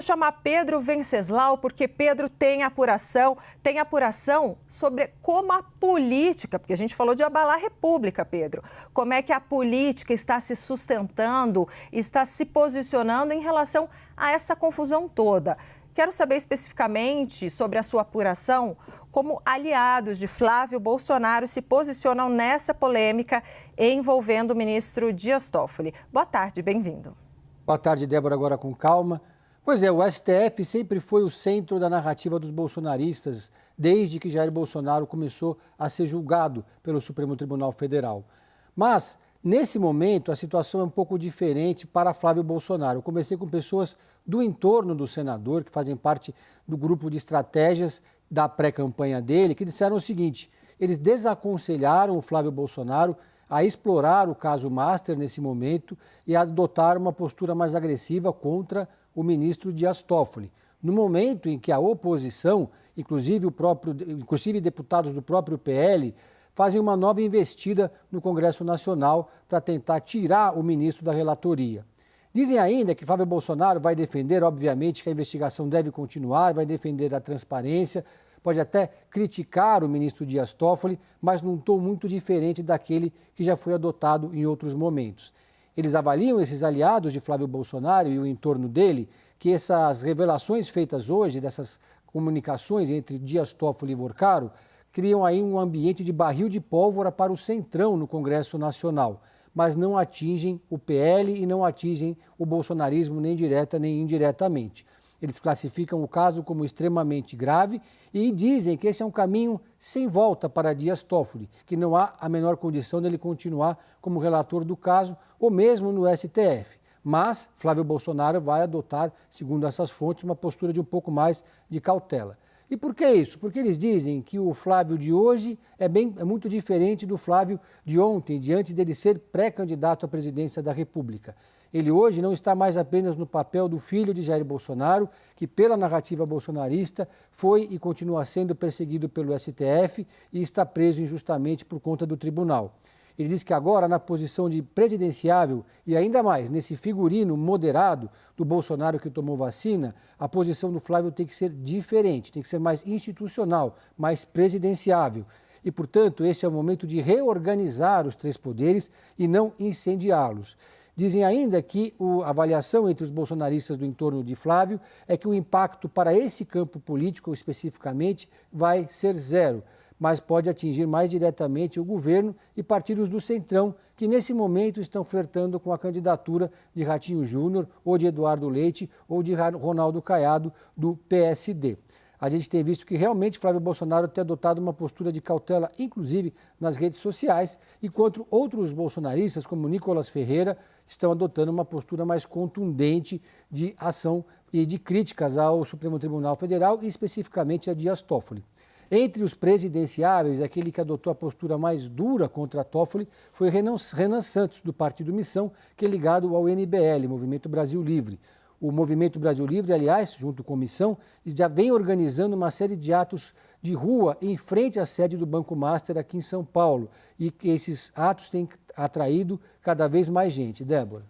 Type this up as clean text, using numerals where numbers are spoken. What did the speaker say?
Chamar Pedro Venceslau porque Pedro tem apuração sobre como a política, porque a gente falou de abalar a República, Pedro, como é que a política está se sustentando, está se posicionando em relação a essa confusão toda. Quero saber especificamente sobre a sua apuração, como aliados de Flávio Bolsonaro se posicionam nessa polêmica envolvendo o ministro Dias Toffoli. Boa tarde, bem-vindo. Boa tarde, Débora, agora com calma. Pois é, o STF sempre foi o centro da narrativa dos bolsonaristas, desde que Jair Bolsonaro começou a ser julgado pelo Supremo Tribunal Federal. Mas, nesse momento, a situação é um pouco diferente para Flávio Bolsonaro. Eu conversei com pessoas do entorno do senador, que fazem parte do grupo de estratégias da pré-campanha dele, que disseram o seguinte: eles desaconselharam o Flávio Bolsonaro a explorar o caso Master nesse momento e a adotar uma postura mais agressiva contra o ministro Dias Toffoli. No momento em que a oposição, inclusive deputados do próprio PL, fazem uma nova investida no Congresso Nacional para tentar tirar o ministro da relatoria. Dizem ainda que Flávio Bolsonaro vai defender, obviamente, que a investigação deve continuar, vai defender a transparência, pode até criticar o ministro Dias Toffoli, mas num tom muito diferente daquele que já foi adotado em outros momentos. Eles avaliam, esses aliados de Flávio Bolsonaro e o entorno dele, que essas revelações feitas hoje, dessas comunicações entre Dias Toffoli e Vorcaro, criam aí um ambiente de barril de pólvora para o centrão no Congresso Nacional, mas não atingem o PL e não atingem o bolsonarismo nem direta nem indiretamente. Eles classificam o caso como extremamente grave e dizem que esse é um caminho sem volta para Dias Toffoli, que não há a menor condição dele continuar como relator do caso ou mesmo no STF. Mas Flávio Bolsonaro vai adotar, segundo essas fontes, uma postura de um pouco mais de cautela. E por que isso? Porque eles dizem que o Flávio de hoje é muito diferente do Flávio de ontem, de antes dele ser pré-candidato à presidência da República. Ele hoje não está mais apenas no papel do filho de Jair Bolsonaro, que pela narrativa bolsonarista foi e continua sendo perseguido pelo STF e está preso injustamente por conta do tribunal. Ele diz que agora, na posição de presidenciável e ainda mais nesse figurino moderado do Bolsonaro que tomou vacina, a posição do Flávio tem que ser diferente, tem que ser mais institucional, mais presidenciável. E, portanto, esse é o momento de reorganizar os três poderes e não incendiá-los. Dizem ainda que a avaliação entre os bolsonaristas do entorno de Flávio é que o impacto para esse campo político especificamente vai ser zero, mas pode atingir mais diretamente o governo e partidos do Centrão, que nesse momento estão flertando com a candidatura de Ratinho Júnior, ou de Eduardo Leite, ou de Ronaldo Caiado, do PSD. A gente tem visto que realmente Flávio Bolsonaro tem adotado uma postura de cautela, inclusive nas redes sociais, enquanto outros bolsonaristas, como Nicolas Ferreira, estão adotando uma postura mais contundente de ação e de críticas ao Supremo Tribunal Federal e especificamente a Dias Toffoli. Entre os presidenciáveis, aquele que adotou a postura mais dura contra Toffoli foi Renan Santos, do Partido Missão, que é ligado ao MBL, Movimento Brasil Livre. O Movimento Brasil Livre, aliás, junto com a Missão, já vem organizando uma série de atos de rua em frente à sede do Banco Master aqui em São Paulo. E que esses atos têm atraído cada vez mais gente. Débora.